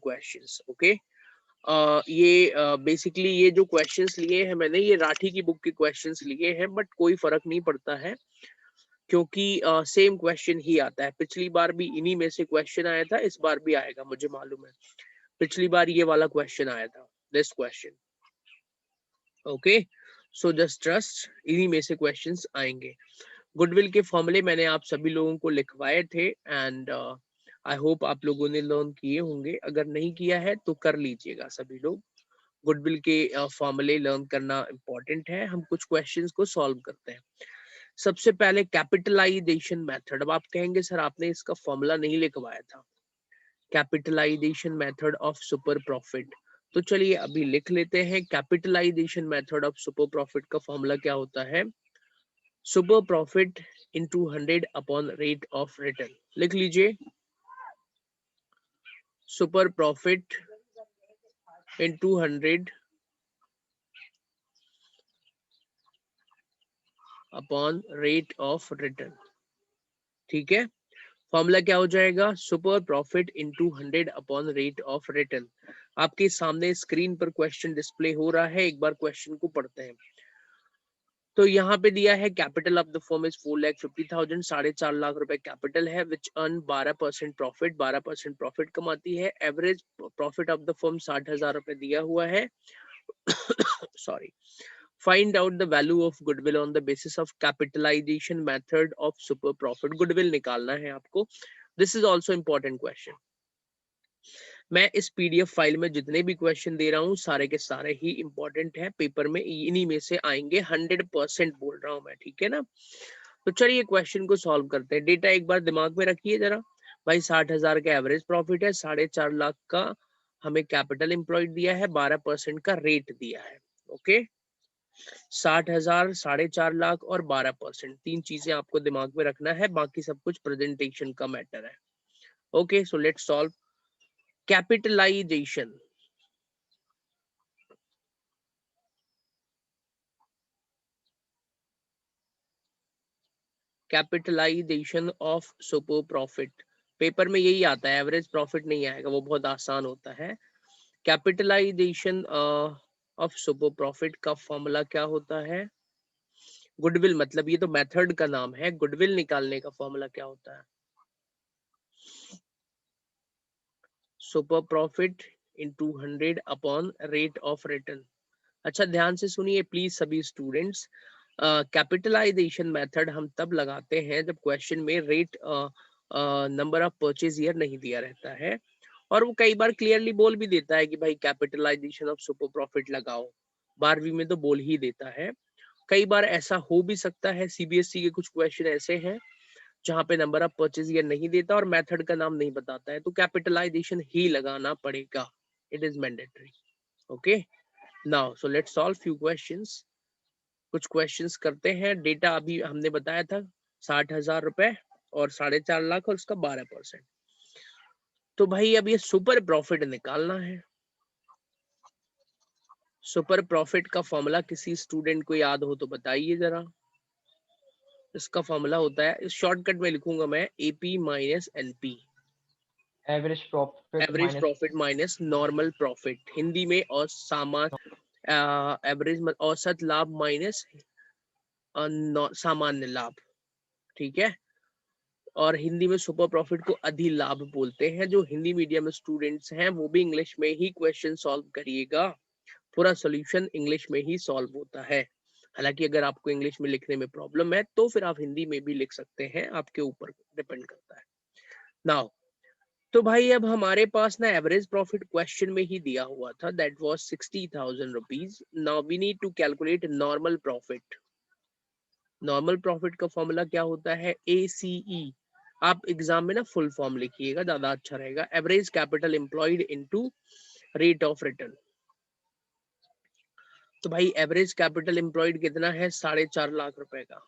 Questions, okay. ये basically ये जो क्वेश्चंस लिए हैं मैंने, ये राठी की बुक के क्वेश्चंस लिए हैं, बट कोई फर्क नहीं पड़ता है क्योंकि सेम क्वेश्चन ही आता है। पिछली बार भी इन्हीं में से क्वेश्चन आया था, इस बार भी आएगा, मुझे मालूम है। पिछली बार ये वाला क्वेश्चन आया था, this question, okay. So just trust, इन्हीं में से क्वेश्चंस आएंगे। गुडविल के फॉर्मूले मैंने आप सभी लोगों को लिखवाए थे, एंड आई होप आप लोगों ने लर्न किए होंगे। अगर नहीं किया है तो कर लीजिएगा सभी लोग। गुडविल के फॉर्मूले लर्न करना इम्पोर्टेंट है। हम कुछ क्वेश्चंस को सॉल्व करते हैं। सबसे पहले कैपिटलाइजेशन मेथड। अब आप कहेंगे सर आपने इसका फॉर्मूला नहीं लिखवाया था, capitalisation method of super profit. तो चलिए अभी लिख लेते हैं। Capitalisation method of super profit का फॉर्मूला क्या होता है? Super profit into 100 upon rate of return. लिख लीजिए, super profit into 100 upon rate of return. ठीक है, फॉर्मूला क्या हो जाएगा? Super profit into 100 upon rate of return. आपके सामने स्क्रीन पर क्वेश्चन डिस्प्ले हो रहा है, एक बार क्वेश्चन को पढ़ते हैं। तो यहाँ पे दिया है capital of the firm is 4,50,000, 4.5 lakh रुपए कैपिटल है, विच अर्न 12% प्रॉफिट, 12% प्रॉफिट कमाती है। Average profit of the firm 60,000 रुपए दिया हुआ है। Sorry, find out the value of goodwill on the basis of capitalisation method of super profit. Goodwill निकालना है आपको। This is also important question. मैं इस पीडीएफ फाइल में जितने भी क्वेश्चन दे रहा हूँ सारे के सारे ही इंपॉर्टेंट है, पेपर में इन्हीं में से आएंगे, 100% बोल रहा हूँ मैं, ठीक है ना। तो चलिए क्वेश्चन को सॉल्व करते हैं। डेटा एक बार दिमाग में रखिए जरा भाई। 60,000 का एवरेज प्रॉफिट है, 4.5 लाख का हमें कैपिटल एम्प्लॉयड दिया है, 12% का रेट दिया है, ओके। 60,000, 4.5 लाख और 12%, तीन चीजें आपको दिमाग में रखना है, बाकी सब कुछ प्रेजेंटेशन का मैटर है, okay. So let's solve. Capitalisation, capitalisation of super profit, paper में यही आता है, एवरेज प्रॉफिट नहीं आएगा, वो बहुत आसान होता है। कैपिटलाइजेशन ऑफ सुपर प्रॉफिट का फॉर्मूला क्या होता है? गुडविल, मतलब ये तो मेथड का नाम है, गुडविल निकालने का फॉर्मूला क्या होता है? Super profit into 100 upon rate of return. अच्छा ध्यान से सुनिए प्लीज सभी स्टूडेंट्स। कैपिटलाइजेशन मेथड हम तब लगाते हैं जब क्वेश्चन में rate number of purchase year नहीं दिया रहता है, और वो कई बार क्लियरली बोल भी देता है कि भाई कैपिटलाइजेशन ऑफ सुपर प्रॉफिट लगाओ। 12वीं में तो बोल ही देता है। कई बार ऐसा हो भी सकता है, सीबीएसई के कुछ क्वेश्चन ऐसे हैं जहां पे नंबर ऑफ परचेज ईयर नहीं देता और मेथड का नाम नहीं बताता है, तो कैपिटलाइजेशन ही लगाना पड़ेगा, it is mandatory, okay. Now so let's solve few questions. कुछ क्वेश्चंस करते हैं। डेटा अभी हमने बताया था 60,000 रुपए और 4.5 लाख और उसका 12%। तो भाई अब ये सुपर प्रॉफिट निकालना है। सुपर प्रॉफिट का फॉर्मूला किसी स्टूडेंट को याद हो तो बताइए जरा। इसका फॉर्मूला होता है, इस शॉर्टकट में लिखूंगा मैं, AP minus NP, average profit minus normal profit, Hindi में, और एवरेज औसत लाभ माइनस सामान्य लाभ, ठीक है। और हिंदी में सुपर प्रॉफिट को अधिलाभ बोलते हैं। जो हिंदी मीडियम स्टूडेंट्स हैं वो भी इंग्लिश में ही क्वेश्चन सॉल्व करिएगा, पूरा सॉल्यूशन इंग्लिश में ही सॉल्व होता है। हालांकि अगर आपको इंग्लिश में लिखने में प्रॉब्लम है तो फिर आप हिंदी में भी लिख सकते हैं, आपके ऊपर डिपेंड करता है। नाउ तो भाई अब हमारे पास ना एवरेज प्रॉफिट क्वेश्चन में ही दिया हुआ था, that was 60,000 rupees. Now we need to calculate normal profit. Normal profit का फॉर्मूला क्या होता है? ACE। आप एग्जाम में ना फुल फॉर्म लिखिएगा, ज्यादा अच्छा रहेगा। Average capital employed into rate of return. तो भाई एवरेज कैपिटल एम्प्लॉयड कितना है? 4.5 लाख रुपए का,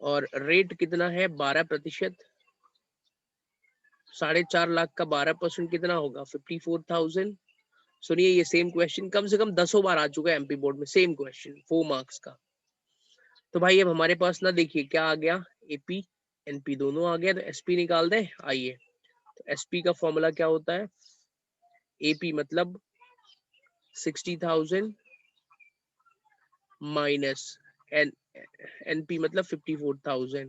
और रेट कितना है? 12%। 4.5 लाख का 12% कितना होगा? 54,000। सुनिए ये सेम क्वेश्चन कम से कम 10 बार आ चुका है एमपी बोर्ड में, सेम क्वेश्चन 4 मार्क्स का। तो भाई अब हमारे पास ना देखिए क्या आ गया, एपी एनपी दोनों आ गया, तो एसपी निकाल दें। आइए तो एसपी का फॉर्मूला क्या होता है, एपी मतलब 60,000 माइनस एनपी मतलब 54,000,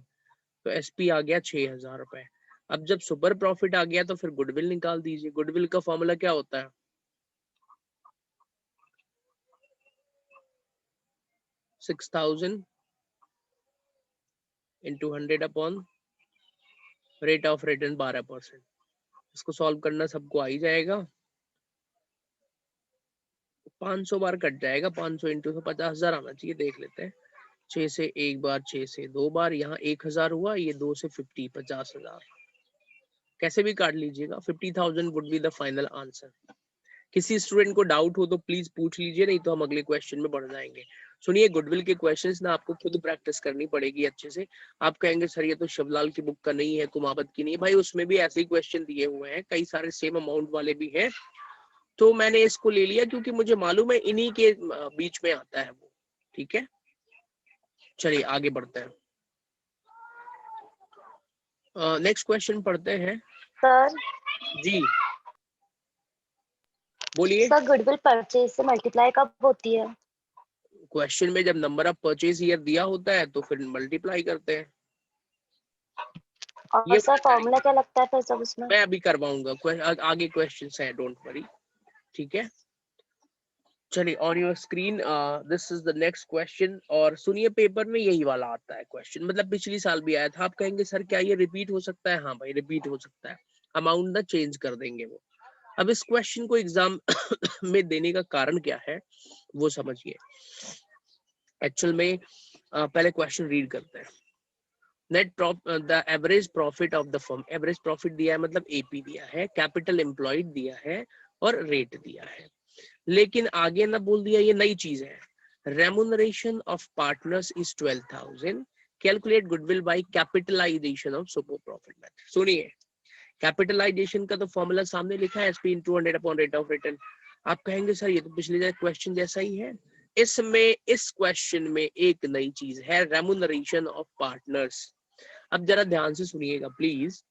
तो एसपी आ गया 6,000 रुपए। अब जब सुपर प्रॉफिट आ गया तो फिर गुडविल निकाल दीजिए। गुडविल का फॉर्मूला क्या होता है, 6,000 into 100 upon rate of return 12%। इसको सॉल्व करना सबको आ ही जाएगा, 500 बार कट जाएगा, 500 इंटू तो 50,000 आना चाहिए। देख लेते हैं, 6 से एक बार, 6 से दो बार, यहाँ 1,000 हुआ, ये 2 से 50, 50,000, कैसे भी काट लीजिएगा, 50,000 would be the final answer. किसी स्टूडेंट को डाउट हो तो प्लीज पूछ लीजिए, नहीं तो हम अगले क्वेश्चन में बढ़ जाएंगे। सुनिए, गुडविल के क्वेश्चंस ना आपको खुद प्रैक्टिस करनी पड़ेगी अच्छे से। आप कहेंगे सर ये तो शिवलाल की बुक का नहीं है, कुमावत की नहीं, भाई उसमें भी ऐसे ही क्वेश्चन दिए हुए हैं, कई सारे सेम अमाउंट वाले भी हैं, तो मैंने इसको ले लिया क्योंकि मुझे मालूम है इन्हीं के बीच में आता है वो। ठीक है, चलिए आगे बढ़ते हैं, नेक्स्ट क्वेश्चन पढ़ते हैं। सर जी बोलिए। सर गुडविल परचेज से मल्टीप्लाई कब होती है? क्वेश्चन में जब नंबर ऑफ परचेज ईयर दिया होता है तो फिर मल्टीप्लाई करते हैं। और ये सर फॉर्मूला क्या लगता है फिर सब उसमें? मैं अभी करवाऊंगा, आगे क्वेश्चंस हैं, डोंट वरी। ठीक है, चलिए on your screen this is the next question. और सुनिए, पेपर में यही वाला आता है क्वेश्चन, मतलब पिछली साल भी आया था। आप कहेंगे सर क्या ये रिपीट हो सकता है? हाँ भाई रिपीट हो सकता है, अमाउंट ना चेंज कर देंगे वो। अब इस क्वेश्चन को एग्जाम में देने का कारण क्या है वो समझिए। एक्चुअल में पहले क्वेश्चन रीड करते हैं। Net the average profit of the firm, average profit दिया है मतलब एपी दिया है, कैपिटल एम्प्लॉयड दिया है और रेट दिया है। लेकिन आगे ना बोल दिया, ये नई चीज है, remuneration of partners is 12,000, calculate goodwill by capitalisation of super profit method. सुनिए, कैपिटलाइजेशन का तो फॉर्मूला सामने लिखा है, SP into 100 upon rate of return. आप कहेंगे सर ये तो पिछले क्वेश्चन जैसा ही है। इसमें इस क्वेश्चन में एक नई चीज है, रेमुनरेशन ऑफ पार्टनर्स। अब जरा ध्यान से सुनिएगा प्लीज,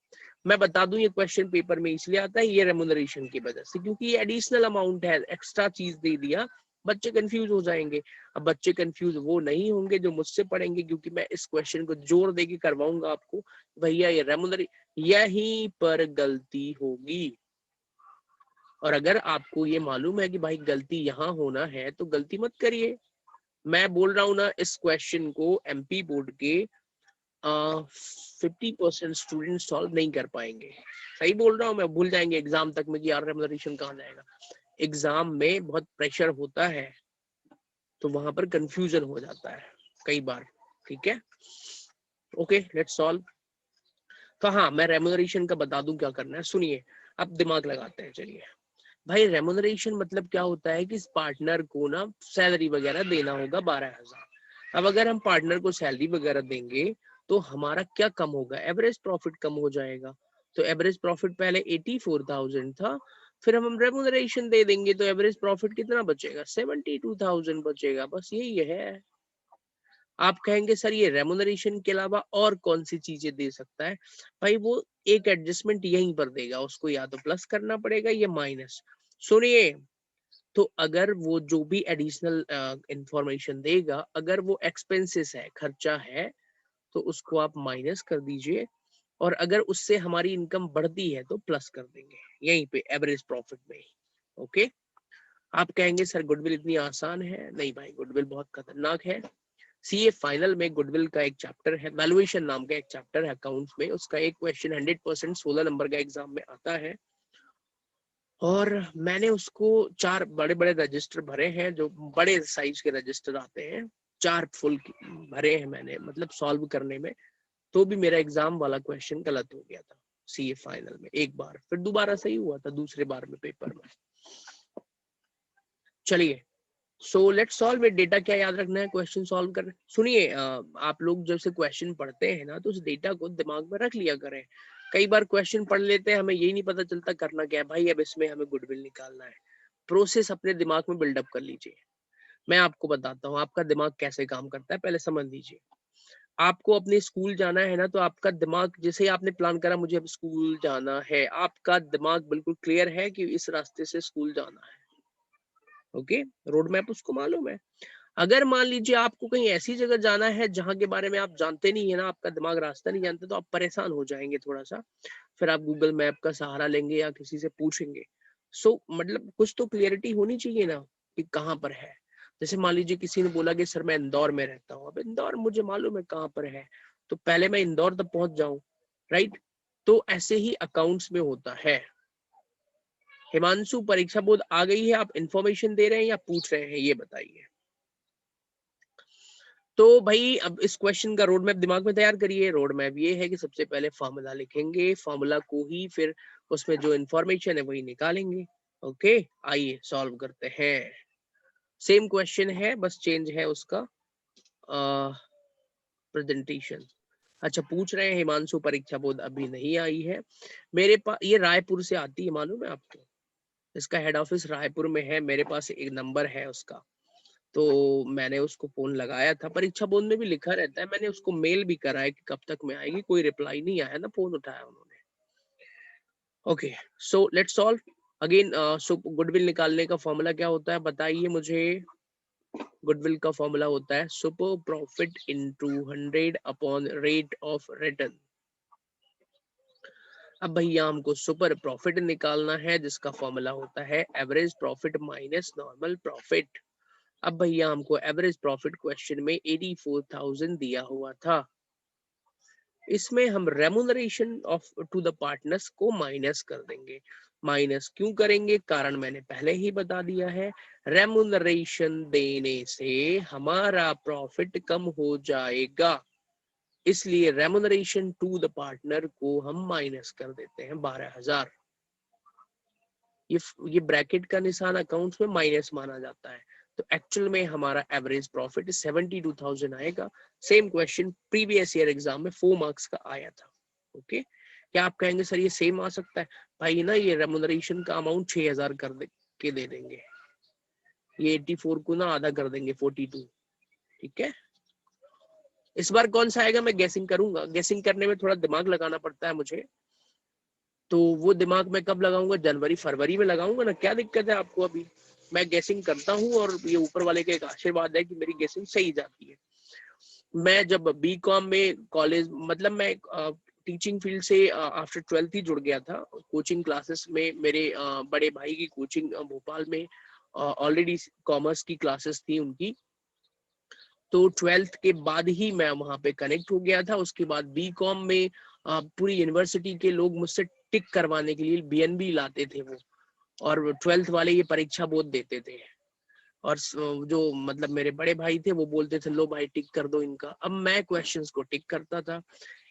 मैं बता दूं ये क्वेश्चन पेपर में इसलिए आता है ये रेमुनरेशन की वजह से, क्योंकि ये एडिशनल अमाउंट है, एक्स्ट्रा चीज दे दिया, बच्चे कंफ्यूज हो जाएंगे। अब बच्चे कंफ्यूज वो नहीं होंगे जो मुझसे पढ़ेंगे, क्योंकि मैं इस क्वेश्चन को जोर देके करवाऊंगा आपको, भैया ये रेमुनरेशन, यहीं पर गलती होगी। और अगर आपको ये मालूम है कि भाई गलती यहाँ होना है तो गलती मत करिए। मैं बोल रहा हूँ ना, इस क्वेश्चन को एमपी बोर्ड के 50% स्टूडेंट सॉल्व नहीं कर पाएंगे। सही बोल रहा हूँ मैं, भूल जाएंगे एग्जाम तक में कि यार रेमुनरेशन कहाँ जाएगा। एग्जाम में बहुत प्रेशर होता है तो वहां पर कंफ्यूजन हो जाता है कई बार। ठीक है, ओके लेट्स सॉल्व। तो हाँ, मैं रेमुनरेशन का बता दूं क्या करना है, सुनिए अब दिमाग लगाते हैं। चलिए भाई, रेमुनरेशन मतलब क्या होता है कि इस पार्टनर को ना सैलरी वगैरह देना होगा 12,000। अब अगर हम पार्टनर को सैलरी वगैरह देंगे तो हमारा क्या कम होगा, एवरेज प्रॉफिट कम हो जाएगा। तो एवरेज प्रॉफिट पहले 84,000 था, फिर हम रेमुनरेशन दे देंगे तो एवरेज प्रॉफिट कितना बचेगा, 72,000 बचेगा। बस यही है। आप कहेंगे सर ये रेमुनरेशन के अलावा और कौन सी चीजें दे सकता है? भाई वो एक एडजस्टमेंट यहीं पर देगा, उसको या तो प्लस करना पड़ेगा या माइनस। सुनिए, तो अगर वो जो भी एडिशनल इंफॉर्मेशन देगा, अगर वो एक्सपेंसेस है, खर्चा है, तो उसको आप माइनस कर दीजिए, और अगर उससे हमारी इनकम बढ़ती है तो प्लस कर देंगे यहीं पे एवरेज प्रॉफिट में। ओके, आप कहेंगे सर गुडविल इतनी आसान है? नहीं भाई, गुडविल बहुत खतरनाक है। सीए फाइनल में गुडविल का एक चैप्टर है, वैल्यूएशन नाम का एक चैप्टर है अकाउंट्स में, उसका एक क्वेश्चन 100% 16 नंबर का एग्जाम में आता है। और मैंने उसको 4 बड़े बड़े रजिस्टर भरे हैं, जो बड़े साइज के रजिस्टर आते हैं, 4 फुल भरे हैं मैंने, मतलब सॉल्व करने में। तो भी मेरा एग्जाम वाला क्वेश्चन गलत हो गया था सीए फाइनल में एक बार, फिर दोबारा सही हुआ था दूसरे बार में पेपर में। चलिए, सो लेट्स सॉल्व इट। डेटा क्या याद रखना है क्वेश्चन सॉल्व कर। सुनिए, आप लोग जब से क्वेश्चन पढ़ते हैं ना तो उस डेटा को दिमाग में रख लिया करें। कई बार क्वेश्चन पढ़ लेते हैं, हमें यही नहीं पता चलता करना क्या है। भाई अब इसमें हमें गुडविल निकालना है, प्रोसेस अपने दिमाग में बिल्डअप कर लीजिए। मैं आपको बताता हूँ आपका दिमाग कैसे काम करता है, पहले समझ लीजिए। आपको अपने स्कूल जाना है ना, तो आपका दिमाग, जैसे ही आपने प्लान करा मुझे अब स्कूल जाना है, आपका दिमाग बिल्कुल क्लियर है कि इस रास्ते से स्कूल जाना है। ओके, रोड मैप उसको मालूम है। अगर मान लीजिए आपको कहीं ऐसी जगह जाना है जहां के बारे में आप जानते नहीं है ना, आपका दिमाग रास्ता नहीं जानते, तो आप परेशान हो जाएंगे थोड़ा सा। फिर आप गूगल मैप का सहारा लेंगे या किसी से पूछेंगे। मतलब कुछ तो क्लियरिटी होनी चाहिए ना कि कहाँ पर है। जैसे मान लीजिए किसी ने बोला कि सर मैं इंदौर में रहता हूँ, अब इंदौर मुझे मालूम है कहाँ पर है, तो पहले मैं इंदौर तक पहुंच जाऊं, राइट। तो ऐसे ही अकाउंट्स में होता है। हिमांशु, परीक्षा बोर्ड आ गई है, आप इंफॉर्मेशन दे रहे हैं या पूछ रहे हैं, ये बताइए। तो भाई अब इस क्वेश्चन का रोड मैप दिमाग में तैयार करिए। रोड मैप ये है कि सबसे पहले फॉर्मूला लिखेंगे, फॉर्मूला को ही फिर उसमें जो इंफॉर्मेशन है वही निकालेंगे। ओके, आइए सॉल्व करते हैं। सेम क्वेश्चन है, बस चेंज है उसका प्रेजेंटेशन। अच्छा, पूछ रहे हैं हिमांशु परीक्षा बोर्ड अभी नहीं आई है मेरे पास। ये रायपुर से आती है, मालूम है आपको। इसका हेड ऑफिस रायपुर में है। मेरे पास एक नंबर है उसका, तो मैंने उसको फोन लगाया था। परीक्षा बोर्ड में भी लिखा रहता है, मैंने उसको मेल भी करा है कि कब तक में आएगी, कोई रिप्लाई नहीं आया ना, फोन उठाया उन्होंने। Okay, so let's solve again. So goodwill निकालने का फॉर्मूला क्या होता है बताइए मुझे। गुडविल का फॉर्मूला होता है super profit into 100 upon rate of return. अब भैया हमको सुपर प्रॉफिट निकालना है, जिसका फॉर्मूला होता है average profit minus normal profit. अब भैया हमको एवरेज प्रॉफिट क्वेश्चन में 84,000 दिया हुआ था। इसमें हम remuneration of to the partners को माइनस कर देंगे। माइनस क्यों करेंगे, कारण मैंने पहले ही बता दिया है। रेमुनरेशन देने से हमारा प्रॉफिट कम हो जाएगा, इसलिए रेमुनरेशन टू द पार्टनर को हम माइनस कर देते हैं 12,000। ये ब्रैकेट का निशान अकाउंट्स में माइनस माना जाता है। तो एक्चुअल में हमारा एवरेज प्रॉफिट 72,000 आएगा। Same question previous year exam में 4 मार्क्स का आया था। ओके, क्या आप कहेंगे सर ये सेम आ सकता है? भाई ना, ये रेमुनरेशन का अमाउंट 6,000 कर दे देंगे, ये 84 को ना आधा कर देंगे 42। ठीक है, इस बार कौन सा आएगा मैं गेसिंग करूंगा। गेसिंग करने में थोड़ा दिमाग लगाना पड़ता है मुझे, तो वो दिमाग मैं कब लगाऊंगा, जनवरी फरवरी में लगाऊंगा ना। क्या दिक्कत है आपको? अभी मैं गेसिंग करता हूँ और ये ऊपर वाले का एक आशीर्वाद है कि मेरी गेसिंग सही जाती है। मैं जब बी.कॉम में कॉलेज, मतलब मैं टीचिंग फील्ड से आफ्टर 12th ही जुड़ गया था। कोचिंग क्लासेस में मेरे बड़े भाई की कोचिंग भोपाल में ऑलरेडी कॉमर्स की क्लासेस थी उनकी, तो 12th के बाद ही मैं वहां पे कनेक्ट हो गया था। उसके बाद बी.कॉम में पूरी यूनिवर्सिटी के लोग मुझसे टिक करवाने के लिए बीएनबी लाते थे वो, और 12th वाले ये परीक्षा बोध देते थे। और जो मतलब मेरे बड़े भाई थे वो बोलते थे लो भाई टिक कर दो इनका। अब मैं क्वेश्चंस को टिक करता था।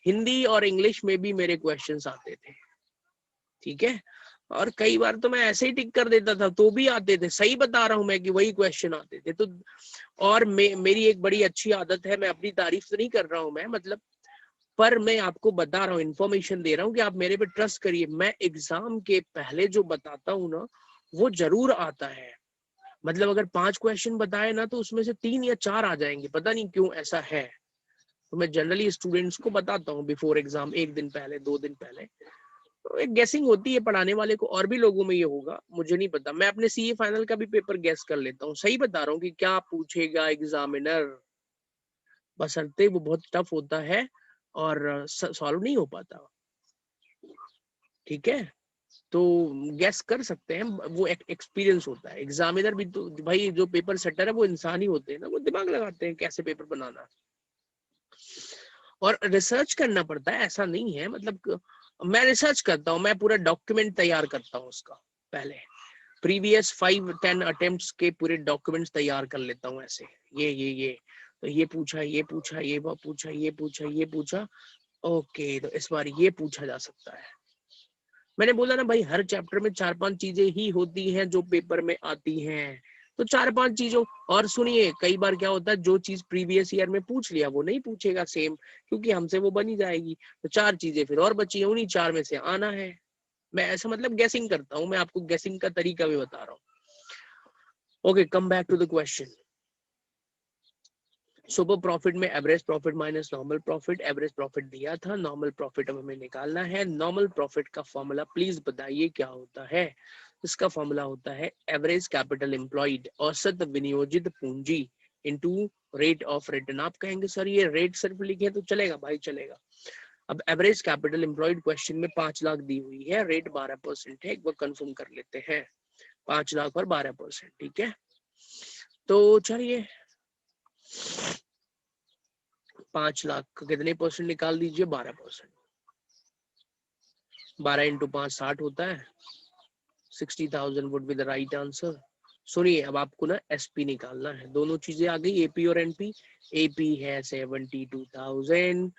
हिंदी और इंग्लिश में भी मेरे क्वेश्चंस आते थे, ठीक है। और कई बार तो मैं ऐसे ही टिक कर देता था तो भी आते थे। सही बता रहा हूं मैं कि वही क्वेश्चन आते थे। तो और मेरी एक बड़ी अच्छी आदत है, मैं अपनी तारीफ तो नहीं कर रहा हूं मैं, मतलब, पर मैं आपको बता रहा हूँ, इन्फॉर्मेशन दे रहा हूँ कि आप मेरे पे ट्रस्ट करिए। मैं एग्जाम के पहले जो बताता हूँ ना, वो जरूर आता है। मतलब अगर 5 क्वेश्चन बताए ना, तो उसमें से 3 या 4 आ जाएंगे, पता नहीं क्यों ऐसा है। तो मैं जनरली स्टूडेंट्स को बताता हूँ बिफोर एग्जाम, 1 दिन पहले, 2 दिन पहले। तो एक गेसिंग होती है पढ़ाने वाले को, और भी लोगों में ये होगा, मुझे नहीं पता। मैं अपने सीए फाइनल का भी पेपर गेस कर लेता हूँ। सही बता रहा हूँ कि क्या पूछेगा एग्जामिनर, बशर्ते वो बहुत टफ होता है और सॉल्व नहीं हो पाता। ठीक है, तो गैस कर सकते हैं, वो एक एक्सपीरियंस होता है। एग्जामिनर भी तो भाई, जो पेपर सेटर है वो इंसान ही होते हैं ना, वो दिमाग लगाते हैं कैसे पेपर बनाना। और रिसर्च करना पड़ता है, ऐसा नहीं है। मतलब मैं रिसर्च करता हूँ, मैं पूरा डॉक्यूमेंट तैयार करता हूँ उसका पहले। प्रीवियस 5-10 अटेम्प्ट्स के पूरे डॉक्यूमेंट्स तैयार कर लेता हूँ ऐसे। ये तो ये पूछा, ये पूछा, ये पूछा, ये पूछा, ये पूछा। ओके, तो इस बार ये पूछा जा सकता है। मैंने बोला ना भाई, हर चैप्टर में 4-5 चीजें ही होती हैं जो पेपर में आती हैं। तो 4-5 चीजों, और सुनिए, कई बार क्या होता है, जो चीज प्रीवियस ईयर में पूछ लिया वो नहीं पूछेगा सेम, क्योंकि हमसे वो बनी जाएगी। तो 4 चीजें फिर और बची हैं, उन्हीं 4 में से आना है। मैं ऐसा मतलब गेसिंग करता हूँ, मैं आपको गेसिंग का तरीका भी बता रहा हूँ। Okay, come back to the question. Super profit में average profit minus normal profit, average profit दिया था, नॉर्मल प्रॉफिट अब हमें निकालना है। नॉर्मल प्रॉफिट का फॉर्मूला प्लीज बताइए क्या होता है। इसका फॉर्मूला होता है एवरेज कैपिटल एम्प्लॉयड, औसत विनियोजित पूंजी इनटू रेट ऑफ रिटर्न। आप कहेंगे सर ये रेट सिर्फ लिखे तो चलेगा? भाई चलेगा। अब एवरेज कैपिटल एम्प्लॉयड क्वेश्चन में 5 लाख दी हुई है, रेट 12% है, एक बार कंफर्म कर लेते हैं। 5 लाख और 12%, ठीक है। तो चलिए 5 लाख का कितने परसेंट निकाल दीजिए, 12%। 12 इंटू 5 60 होता है। 60,000 would be the right answer. सुनिए अब आपको ना एसपी निकालना है। दोनों चीजें आ गई, एपी और एनपी। एपी है 72,000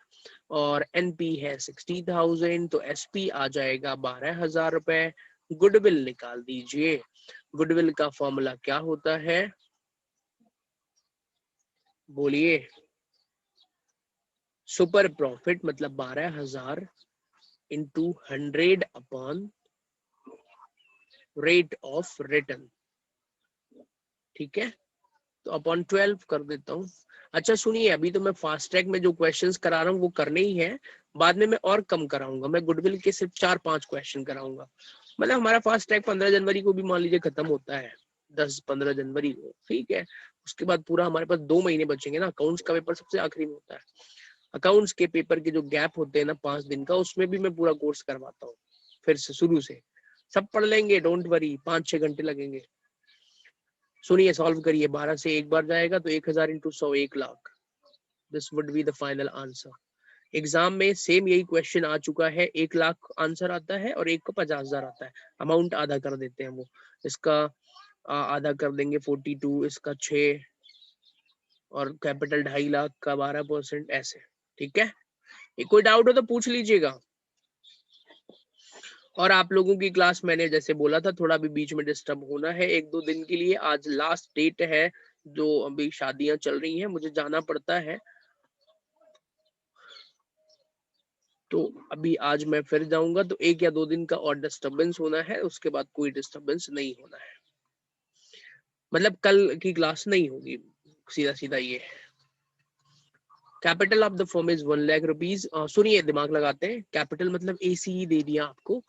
और एनपी है 60,000, तो एसपी आ जाएगा 12,000 रुपए। गुडविल निकाल दीजिए। गुडविल का फॉर्मूला क्या होता है, बोलिए। सुपर प्रॉफिट मतलब 12,000 into 100 upon rate of return, ठीक है। तो अपॉन 12 कर देता हूँ। अच्छा सुनिए, अभी तो मैं फास्ट ट्रैक में जो क्वेश्चंस करा रहा हूँ वो करने ही है, बाद में मैं और कम कराऊंगा। मैं गुडविल के सिर्फ 4-5 क्वेश्चन कराऊंगा। मतलब हमारा फास्ट ट्रैक 15 जनवरी को भी मान लीजिए खत्म होता है, 10-15 जनवरी को, ठीक है। उसके बाद पूरा हमारे पास 2 महीने बचेंगे ना। अकाउंट्स का पेपर सबसे आखिरी में होता है। अकाउंट्स के पेपर के जो गैप होते हैं ना 5 दिन का, उसमें भी मैं पूरा कोर्स करवाता हूँ फिर से शुरू से। सब पढ़ लेंगे, डोंट वरी, 5-6 घंटे लगेंगे। सुनिए सॉल्व करिए। 12 से एक बार जाएगा तो 1000 into 100, 1 lakh. This would be the final answer. Exam में सेम यही क्वेश्चन आ चुका है। 1 लाख आंसर आता है और एक को 50,000 आता है। अमाउंट आधा कर देते हैं वो, इसका आधा कर देंगे 42, इसका 6 और कैपिटल 2.5 लाख का 12%, ऐसे, ठीक है। कोई डाउट हो तो पूछ लीजिएगा। और आप लोगों की क्लास मैंने जैसे बोला था थोड़ा भी बीच में डिस्टर्ब होना है 1-2 दिन के लिए। आज लास्ट डेट है, जो अभी शादियां चल रही हैं, मुझे जाना पड़ता है। तो अभी आज मैं फिर जाऊंगा, तो 1 या 2 दिन का और डिस्टर्बेंस होना है, उसके बाद कोई डिस्टर्बेंस नहीं होना है। मतलब कल की क्लास नहीं होगी, सीधा सीधा ये है। Capital of the firm is 1 lakh rupees. सुनिए दिमाग लगाते हैं। कैपिटल मतलब एसी ही दे दिया आपको।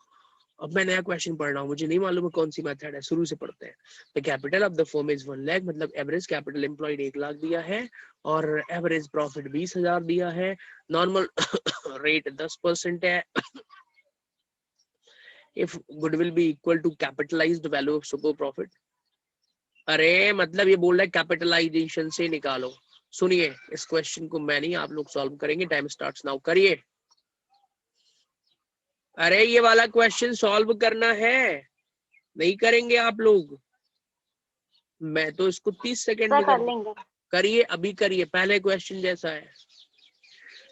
अब मैं नया क्वेश्चन पढ़ रहा हूँ, मुझे नहीं मालूम है कौन सी मेथड है, शुरू से पढ़ते हैं। The capital of the firm is 1 lakh, मतलब एवरेज कैपिटल एम्प्लॉयड 1 लाख दिया है और एवरेज प्रॉफिट 20,000 दिया है। नॉर्मल रेट 10% है। If goodwill be equal to capitalised value of super profit. अरे मतलब ये बोल रहा है कैपिटलाइजेशन से निकालो। सुनिए इस क्वेश्चन को मैं नहीं, आप लोग सॉल्व करेंगे। टाइम स्टार्ट्स नाउ, करिए। अरे ये वाला क्वेश्चन सॉल्व करना है, नहीं करेंगे आप लोग? मैं तो इसको 30 सेकंड सर में कर कर लेंगे। करिए, अभी करिए। पहले क्वेश्चन जैसा है।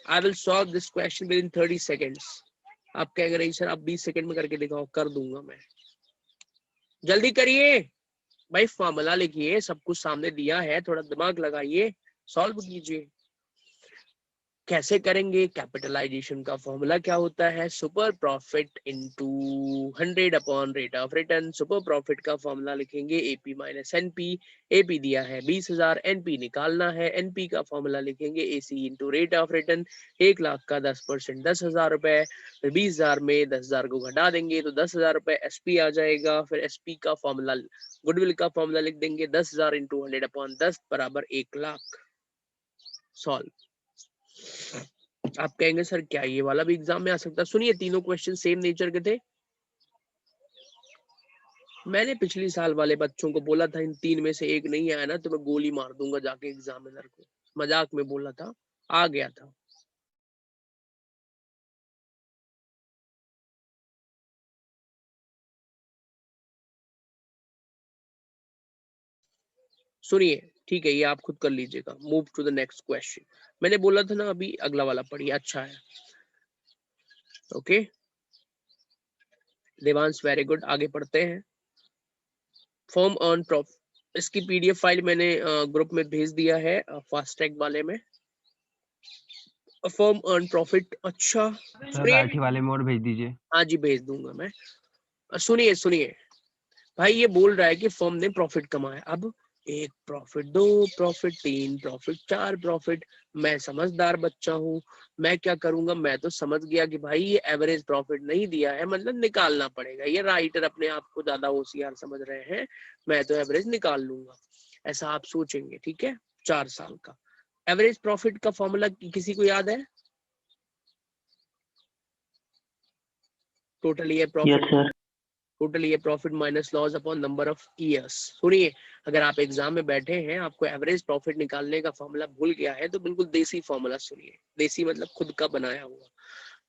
I will solve this question with in 30 seconds. आप कह रहे सर आप 20 सेकंड में करके दिखाओ, कर दूंगा मैं। जल्दी करिए भाई, फॉर्मूला लिखिए, सब कुछ सामने दिया है, थोड़ा दिमाग लगाइए, सॉल्व कीजिए। कैसे करेंगे? कैपिटलाइजेशन का फॉर्मूला क्या होता है? Super profit into 100 upon rate of return. Super profit का फॉर्मूला लिखेंगे एपी माइनस एनपी। एपी दिया है 20,000, एनपी निकालना है। एनपी का फॉर्मूला लिखेंगे AC into rate of return. 1 lakh का 10% 10,000 रुपए, फिर 20,000 में 10,000 को घटा देंगे तो 10,000 रुपए एसपी आ जाएगा। फिर एसपी का फॉर्मूला, गुडविल का फॉर्मूला लिख देंगे 10,000 इंटू 100 अपॉन 10 बराबर 1 लाख। सॉल्व। आप कहेंगे सर क्या ये वाला भी एग्जाम में आ सकता? सुनिए तीनों क्वेश्चन सेम नेचर के थे। मैंने पिछली साल वाले बच्चों को बोला था इन 3 में से एक नहीं आया ना तो मैं गोली मार दूंगा जाके एग्जामिनर को। मजाक में बोला था, आ गया था। सुनिए ठीक है, ये आप खुद कर लीजिएगा। Move to the next question. मैंने बोला था ना अभी अगला वाला पढ़िए, अच्छा है। Okay Devansh, very good. आगे पढ़ते हैं। फॉर्म ऑन प्रॉफिट, इसकी पीडीएफ फाइल मैंने ग्रुप में भेज दिया है, फास्ट ट्रैक वाले में। Form on profit. अच्छा सर लाठी वाले में और भेज दीजिए। हाँ जी भेज दूंगा मैं। सुनिए सुनिए भाई, ये बोल रहा है कि फर्म ने प्रॉफिट कमाया। अब 1 प्रॉफिट, 2 प्रॉफिट, 3 प्रॉफिट, 4 प्रॉफिट। मैं समझदार बच्चा हूँ, मैं क्या करूंगा, मैं तो समझ गया कि भाई ये एवरेज प्रॉफिट नहीं दिया है, मतलब निकालना पड़ेगा। ये राइटर अपने आप को ज्यादा होशियार समझ रहे हैं, मैं तो एवरेज निकाल लूंगा, ऐसा आप सोचेंगे। ठीक है, 4 साल का एवरेज प्रॉफिट का फॉर्मूला किसी को याद है? Total year profit, total year profit minus loss upon number of years. सुनिए, अगर आप एग्जाम में बैठे हैं, आपको एवरेज प्रॉफिट निकालने का फॉर्मूला भूल गया है, तो बिल्कुल देसी फॉर्मूला सुनिए। देसी मतलब खुद का बनाया हुआ।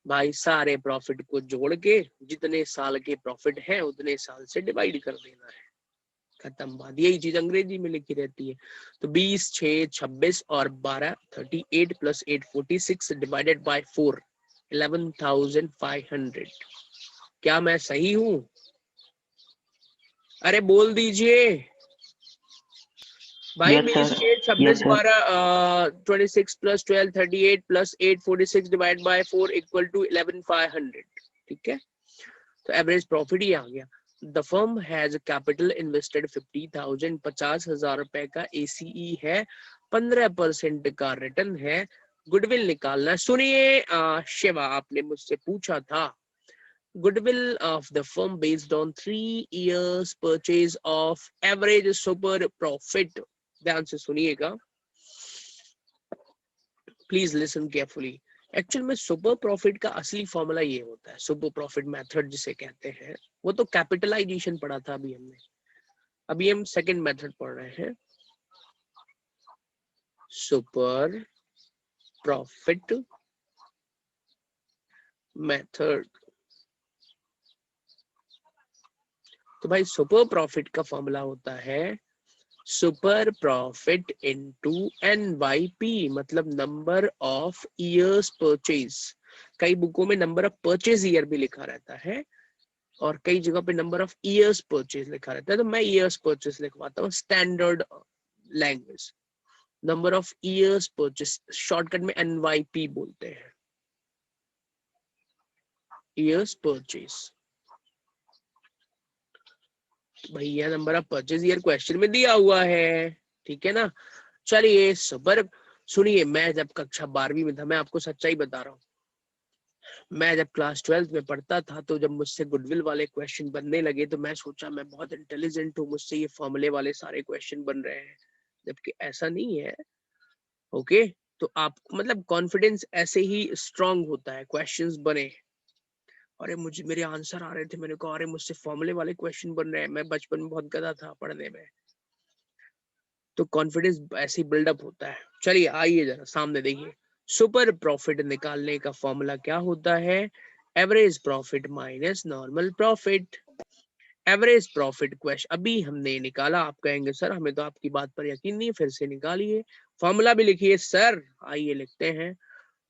भाई सारे प्रॉफिट को जोड़ के जितने साल के प्रॉफिट है उतने साल से डिवाइड कर देना है, खत्म बात। यही चीज अंग्रेजी में लिखी रहती है। तो 20, 6, 26 और 12, 38 प्लस 8, 46 डिवाइडेड बाय 4, 11,500। क्या मैं सही हूं? अरे बोल दीजिए भाई। 20, 6, 26, 12, 26 plus 12, 38 plus 8, 46 divide by 4 equal to 11,500। ठीक है, तो एवरेज प्रॉफिट ही आ गया। The firm has capital invested 50,000, 50,000 रुपए का एसीई है, 15% का रिटर्न है, गुडविल निकालना है। सुनिए शिवा, आपने मुझसे पूछा था goodwill of the firm based on 3 years purchase of average super profit। ध्यान से सुनिएगा, प्लीज लिसन केयरफुली। एक्चुअल में सुपर प्रॉफिट का असली फॉर्मूला ये होता है, सुपर प्रॉफिट मेथड जिसे कहते हैं। वो तो कैपिटलाइजेशन पढ़ा था अभी हमने, अभी हम सेकंड मेथड पढ़ रहे हैं, सुपर प्रॉफिट मेथड। तो भाई सुपर प्रॉफिट का फॉर्मूला होता है सुपर प्रॉफिट इनटू NYP, मतलब नंबर ऑफ ईयर्स परचेज। कई बुकों में नंबर ऑफ परचेज ईयर भी लिखा रहता है और कई जगह पे नंबर ऑफ ईयर्स परचेज लिखा रहता है, तो मैं ईयर्स परचेज लिखवाता हूँ standard language. Number of years purchase shortcut में NYP बोलते हैं, ईयर्स परचेज। भैया number of purchase year question में दिया हुआ है, ठीक है ना। चलिए सुपर, सुनिए, मैं जब कक्षा 12वीं में था, मैं आपको सच्चाई बता रहा हूँ, मैं जब क्लास 12th में पढ़ता था, तो जब मुझसे गुडविल वाले क्वेश्चन बनने लगे तो मैं सोचा मैं बहुत इंटेलिजेंट हूँ, मुझसे ये फॉर्मूले वाले सारे क्वेश्चन बन रहे हैं, जबकि ऐसा नहीं है। ओके, तो आप मतलब कॉन्फिडेंस ऐसे ही स्ट्रांग होता है, क्वेश्चंस बने। अरे मुझे मेरे आंसर आ रहे थे, मैंने कहा अरे मुझसे फॉर्मूले वाले क्वेश्चन बन रहे हैं। मैं बचपन में बहुत गधा था पढ़ने में, तो कॉन्फिडेंस ऐसे ही बिल्डअप होता है। चलिए आइए जरा सामने देखिए, सुपर प्रॉफिट निकालने का फॉर्मूला क्या होता है? Average profit minus normal profit. Average profit question अभी हमने निकाला, आप कहेंगे सर हमें तो आपकी बात पर यकीन नहीं, फिर से निकालिए, फॉर्मूला भी लिखिए सर। आइए लिखते हैं।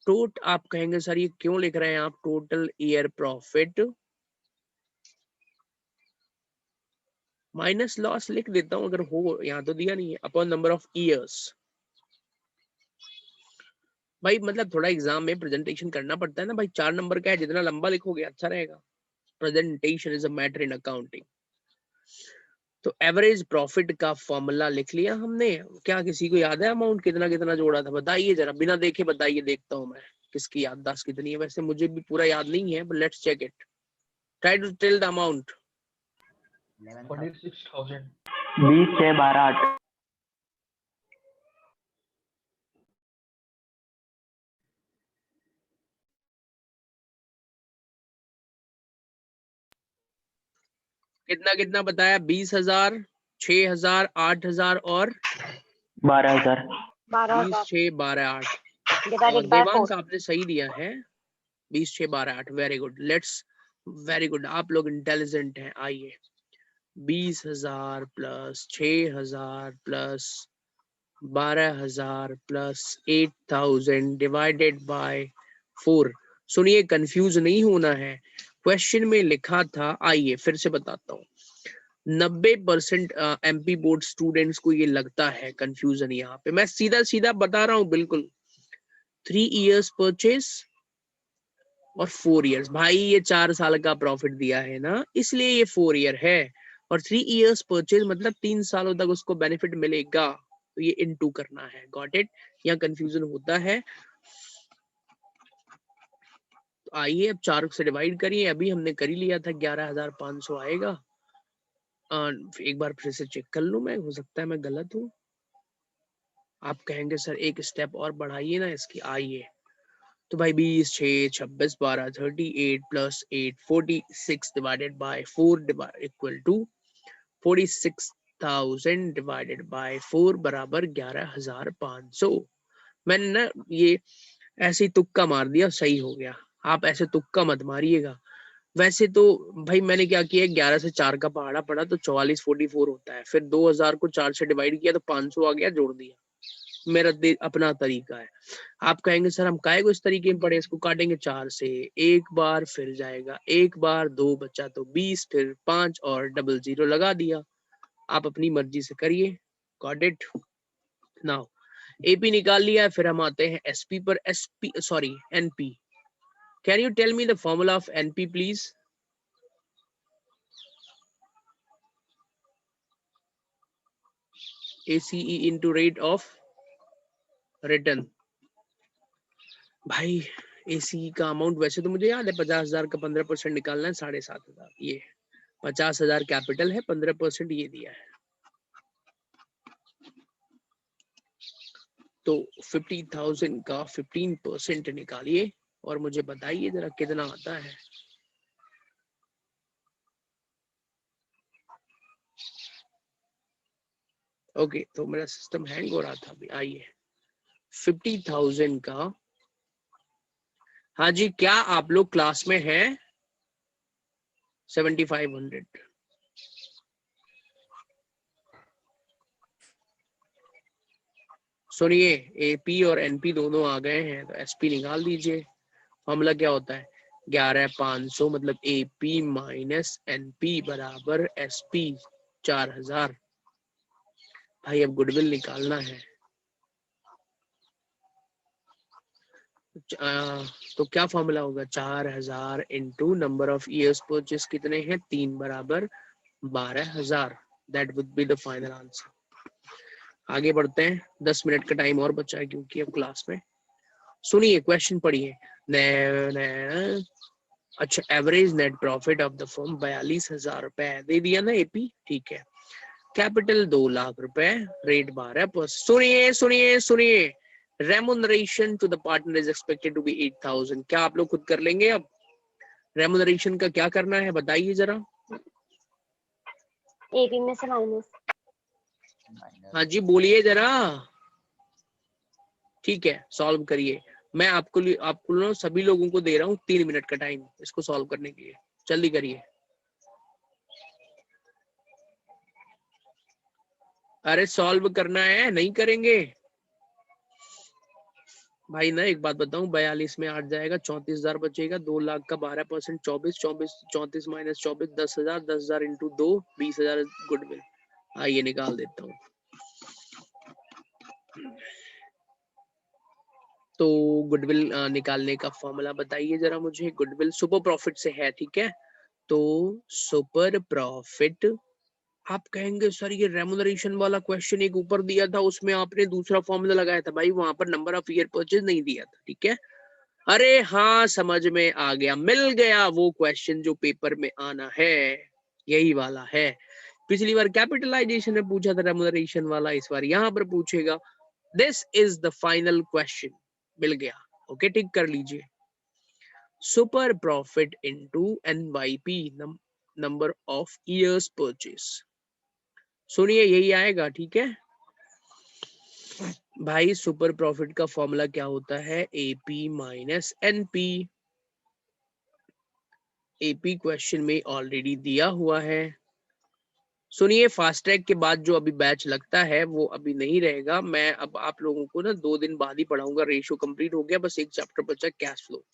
आप कहेंगे सर ये क्यों लिख रहे हैं आप total year profit minus loss, लिख देता हूं अगर हो, यहाँ तो दिया नहीं है, अपॉन नंबर ऑफ ईयर्स। भाई मतलब थोड़ा एग्जाम में प्रेजेंटेशन करना पड़ता है ना भाई, 4 नंबर का है, जितना लंबा लिखोगे अच्छा रहेगा। Presentation is a matter in accounting. तो एवरेज प्रॉफिट का फॉर्मूला लिख लिया हमने। क्या किसी को याद है अमाउंट कितना कितना जोड़ा था? बताइए जरा, बिना देखे बताइए, देखता हूं मैं किसकी याददाश्त कितनी है। वैसे मुझे भी पूरा याद नहीं है, but let's check it. Try to tell the amount. 46,000। 20 6 12 8। कितना कितना बताया? 20,000, 6,000, 8,000 और 12,000। 20, 6, 12, 8। Divided by Devansh 4। आपने सही दिया है, 20, 6, 12, 8। Very good, let's, very good, आप लोग इंटेलिजेंट हैं। आइए 20,000 plus 6,000 plus 12,000 plus 8,000 divided by 4। सुनिए कंफ्यूज नहीं होना है, क्वेश्चन में लिखा था, आइए फिर से बताता हूँ। 90% MP बोर्ड स्टूडेंट्स को ये लगता है कंफ्यूजन यहाँ पे, मैं सीधा सीधा बता रहा हूँ बिल्कुल। 3 इयर्स परचेज और 4 इयर्स। भाई ये 4 साल का प्रॉफिट दिया है ना, इसलिए ये 4 ईयर है। और 3 years परचेज मतलब 3 सालों तक उसको बेनिफिट मिलेगा, तो ये इनटू करना है। Got it? यहाँ कंफ्यूजन होता है। तो आइए अब 4 से डिवाइड करिए, अभी हमने कर ही लिया था, 11,500 आएगा। एक बार फिर से चेक कर लूं मैं, हो सकता है मैं गलत हूँ। आप कहेंगे सर एक स्टेप और बढ़ाइए ना इसकी। आइए तो भाई 20, 6, 26, 12, 38 plus 8, 46 divided by 4 equal to 46,000 divided by 4 बराबर 11,500। मैंने ना ये ऐसे ही तुक्का मार दिया, सही हो गया। आप ऐसे तुक्का मत मारिएगा। वैसे तो भाई मैंने क्या किया, 11 से 4 का पहाड़ा पड़ा तो 44 होता है, फिर 2000 को 4 से डिवाइड किया तो 500 आ गया, जोड़ दिया। मेरा अपना तरीका है। आप कहेंगे सर हम काहे को इस तरीके में पढ़े, इसको काटेंगे 4 से, एक बार फिर जाएगा, एक बार 2 बचा तो 20, फिर 5 और डबल 0 लगा दिया। आप अपनी मर्जी से करिए। Got it? नाउ एपी निकाल लिया, फिर हम आते हैं एसपी पर। SP sorry NP. Can you tell me the formula of NP please? ACE into rate of return। भाई ACE का अमाउंट वैसे तो मुझे याद है, 50,000 का 15% निकालना है, 7,500। ये 50,000 कैपिटल है, 15% ये दिया है, तो 50,000 का 15% निकालिए और मुझे बताइए जरा कितना आता है। ओके तो मेरा सिस्टम हैंग हो रहा था अभी। आइए 50,000 का, हाँ जी क्या आप लोग क्लास में हैं? 7,500। सुनिए एपी और एनपी दोनों आ गए हैं, तो एसपी निकाल दीजिए। फॉर्मूला क्या होता है? 11,500 मतलब एपी माइनस एनपी बराबर एसपी 4,000। भाई अब गुडविल निकालना है। तो क्या फॉर्मूला होगा? 4,000 into number of years purchase कितने हैं? 3 बराबर 12,000। That would be the final answer. आगे बढ़ते हैं, 10 मिनट का टाइम और बचा है क्योंकि अब क्लास में। सुनिए क्वेश्चन पढ़िए। अच्छा average net profit of the firm 42,000 रुपए दे दिया ना एपी, ठीक है। कैपिटल 2 लाख रुपए, रेट 12%। सुनिए सुनिए सुनिए, remuneration to the partner is expected to be 8,000। क्या आप लोग खुद कर लेंगे? अब रेमुनरेशन का क्या करना है बताइए जरा। एपी में से माइनस। हाँ जी बोलिए जरा। ठीक है सॉल्व करिए। मैं आपको सभी लोगों को दे रहा हूँ 3 मिनट का टाइम इसको सॉल्व करने के लिए, जल्दी करिए। अरे सॉल्व करना है, नहीं करेंगे भाई ना। एक बात बताऊं, 42 में 8 जाएगा, 34,000 बचेगा, 2 लाख का 12%, 24, 34 माइनस 24, 10,000, 10,000 इंटू 2, 20,000 गुडविल। आइए निकाल देता हूँ। तो गुडविल निकालने का फॉर्मूला बताइए जरा मुझे। गुडविल सुपर प्रॉफिट से है, ठीक है। तो सुपर प्रॉफिट, आप कहेंगे सर ये रेमुनरेशन वाला क्वेश्चन एक ऊपर दिया था, उसमें आपने दूसरा फॉर्मूला लगाया था। भाई वहां पर नंबर ऑफ ईयर परचेज नहीं दिया था, ठीक है। अरे हाँ समझ में आ गया, मिल गया वो क्वेश्चन जो पेपर में आना है, यही वाला है। पिछली बार कैपिटलाइजेशन में पूछा था रेमुनरेशन वाला, इस बार यहाँ पर पूछेगा। This is the final question. मिल गया, ओके टिक कर लीजिए। Super profit into NYP number of years purchase. सुनिए यही आएगा, ठीक है भाई। सुपर प्रॉफिट का फॉर्मूला क्या होता है? AP minus NP. AP question में ऑलरेडी दिया हुआ है। सुनिए फास्ट ट्रैक के बाद जो अभी बैच लगता है वो अभी नहीं रहेगा। मैं अब आप लोगों को ना 2 दिन बाद ही पढ़ाऊंगा। रेशियो कंप्लीट हो गया, बस एक चैप्टर बचा, कैश फ्लो।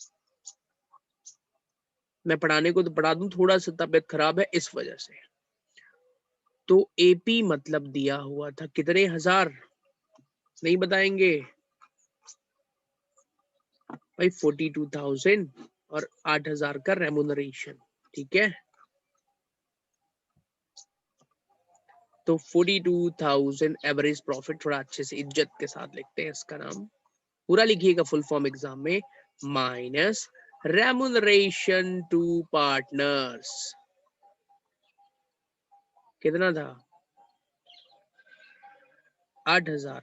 मैं पढ़ाने को तो पढ़ा दूं, थोड़ा सा तबियत खराब है इस वजह से। तो एपी मतलब दिया हुआ था कितने हजार, नहीं बताएंगे भाई? 42,000 और 8,000 का रेमुनरेशन, ठीक है। तो 42,000 एवरेज प्रॉफिट, थोड़ा अच्छे से इज्जत के साथ लिखते हैं इसका नाम, पूरा लिखिएगा फुल फॉर्म एग्जाम में, माइनस रेमुनरेशन टू पार्टनर्स, कितना था 8,000.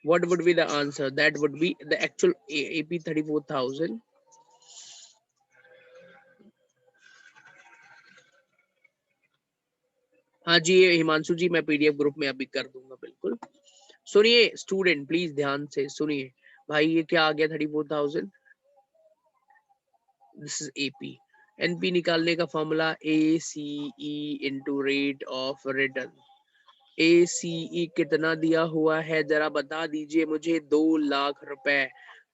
What would be the answer? That would be the actual AP 34,000. हाँ जी, ये हिमांशु जी मैं पीडीएफ ग्रुप में अभी कर दूंगा बिल्कुल. सुनिए स्टूडेंट, प्लीज ध्यान से सुनिए भाई, ये क्या आ गया 34,000. This is AP. एनपी निकालने का formula ACE into rate of return. ACE कितना दिया हुआ है जरा बता दीजिए मुझे, 2 लाख रुपए.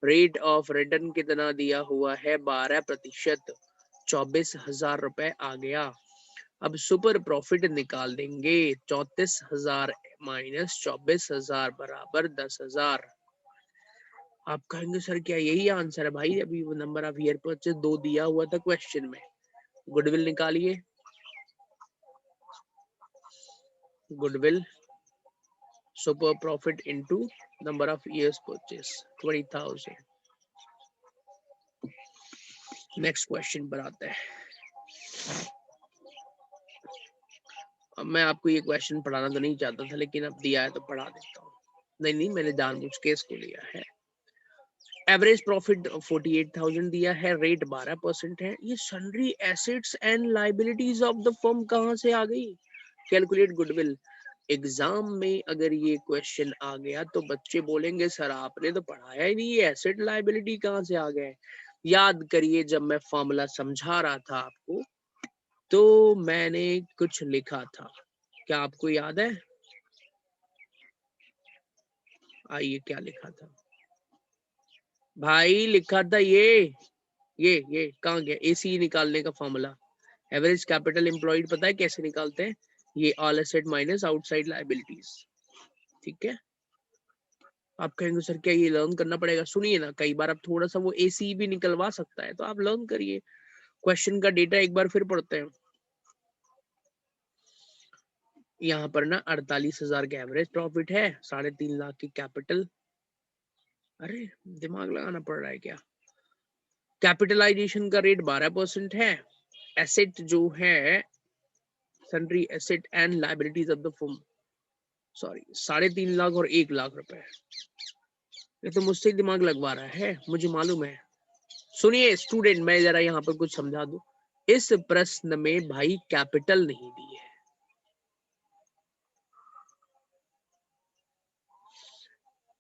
रेट ऑफ रिटर्न कितना दिया हुआ है 12%, 24,000 रुपए आ गया. अब सुपर प्रॉफिट निकाल देंगे, 34,000 माइनस 24,000 बराबर 10,000. आप कहेंगे सर क्या यही आंसर है? भाई अभी वो नंबर ऑफ ईयर परचेज 2 दिया हुआ था क्वेश्चन में. गुडविल निकालिए, goodwill super profit into number of years purchase 20,000. Next question पर आते हैं. अब मैं आपको ये क्वेश्चन पढ़ाना तो नहीं चाहता था, लेकिन अब दिया है तो पढ़ा देता हूँ. नहीं, मैंने जानबूझ के इसको लिया है. एवरेज प्रॉफिट 48,000 दिया है, रेट 12% है. ये sundry assets and liabilities of the firm कहाँ से आ गई? Calculate goodwill. एग्जाम में अगर ये क्वेश्चन आ गया तो बच्चे बोलेंगे सर आपने तो पढ़ाया ही नहीं, ये एसेट लाइबिलिटी कहाँ से आ गए. याद करिए जब मैं फॉर्मूला समझा रहा था आपको तो मैंने कुछ लिखा था, क्या आपको याद है? आइए क्या लिखा था भाई, लिखा था ये कहाँ गया? एसी निकालने का फॉर्मूला, एवरेज कैपिटल एम्प्लॉयड, पता है कैसे निकालते हैं? ये all asset minus outside liabilities. ठीक है, आप कहेंगे सर क्या ये लर्न करना पड़ेगा? सुनिए ना, कई बार आप थोड़ा सा वो एसी भी निकलवा सकता है, तो आप लर्न करिए. क्वेश्चन का डेटा एक बार फिर पढ़ते हैं. यहाँ पर ना 48,000 का एवरेज प्रॉफिट है, 3.5 लाख की कैपिटल. अरे दिमाग लगाना पड़ रहा है क्या? कैपिटलाइजेशन का रेट 12% है. एसेट जो है sundry asset and liabilities of the firm, sorry 3.5 lakh और 1 लाख रुपए. ये तो मुझसे दिमाग लगवा रहा है, मुझे मालूम है. सुनिए स्टूडेंट, मैं जरा यहाँ पर कुछ समझा दूं. इस प्रश्न में भाई कैपिटल नहीं दी है,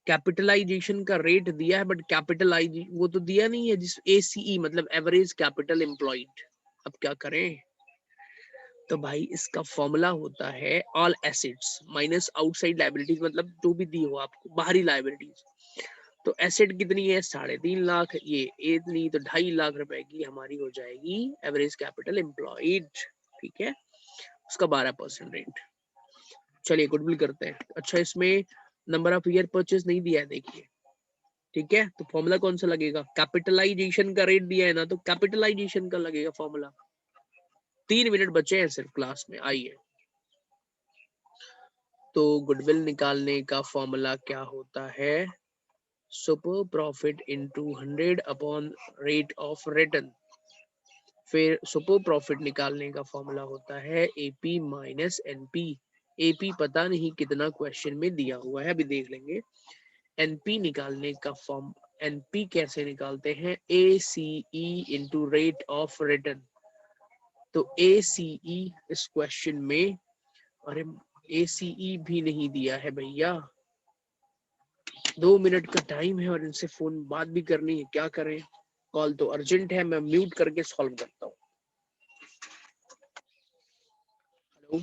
कैपिटलाइजेशन का रेट दिया है, बट कैपिटलाइज वो तो दिया नहीं है, जिस ACE मतलब एवरेज कैपिटल एम्प्लॉयड. अब क्या करें? तो भाई इसका फॉर्मूला होता है all assets minus outside liabilities, मतलब जो भी दी हो आपको बाहरी लायबिलिटीज. तो एसेट कितनी है 3.5 लाख, ये इतनी तो 2.5 लाख रुपए की हमारी हो जाएगी एवरेज कैपिटल एम्प्लॉयड. ठीक है, उसका 12% रेट. चलिए गुडविल करते हैं. अच्छा, इसमें नंबर ऑफ ईयर परचेज नहीं दिया है, देखिए. ठीक है, तो फॉर्मूला कौन सा लगेगा? कैपिटलाइजेशन का रेट दिया है ना, तो कैपिटलाइजेशन का लगेगा फॉर्मूला. 3 मिनट बचे हैं सिर्फ क्लास में, आइए. तो गुडविल निकालने का फॉर्मूला क्या होता है? Super profit into 100 upon rate of return. फिर सुपर प्रॉफिट निकालने का फॉर्मूला होता है एपी माइनस एनपी. एपी पता नहीं कितना क्वेश्चन में दिया हुआ है, अभी देख लेंगे. एनपी निकालने का फॉर्म, एनपी कैसे निकालते हैं? ACE into rate of return. तो ACE इस क्वेश्चन में, अरे ACE भी नहीं दिया है भैया. 2 मिनट का टाइम है और इनसे फोन बात भी करनी है, क्या करें? कॉल तो अर्जेंट है, मैं म्यूट करके सॉल्व करता हूँ. हेलो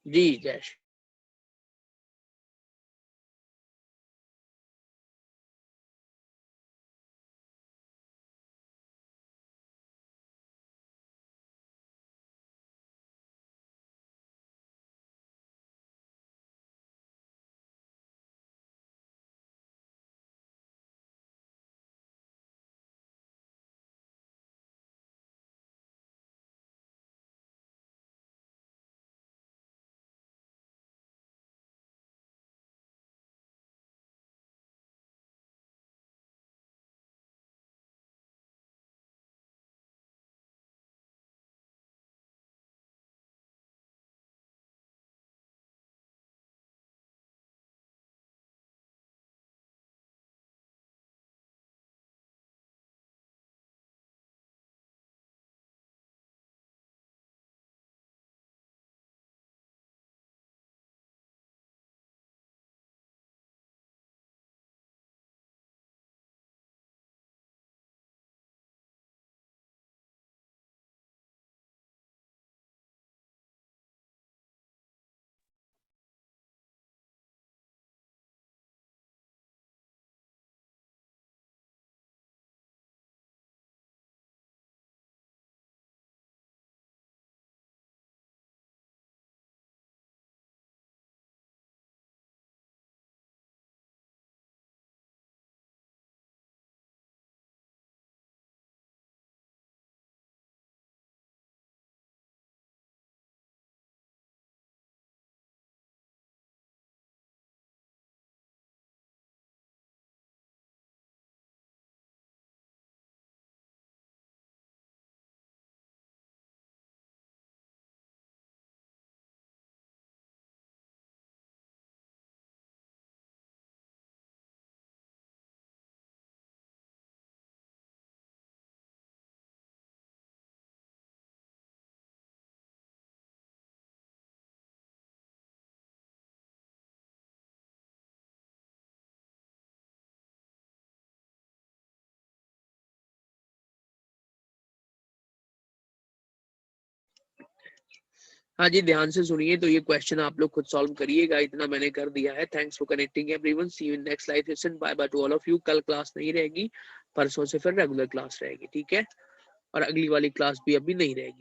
जी, जय हाँ जी, ध्यान से सुनिए, तो ये क्वेश्चन आप लोग खुद सॉल्व करिएगा, इतना मैंने कर दिया है। Thanks for connecting everyone, see you in next live session, bye bye to all of you. कल क्लास नहीं रहेगी, परसों से फिर रेगुलर क्लास रहेगी, ठीक है, और अगली वाली क्लास भी अभी नहीं रहेगी।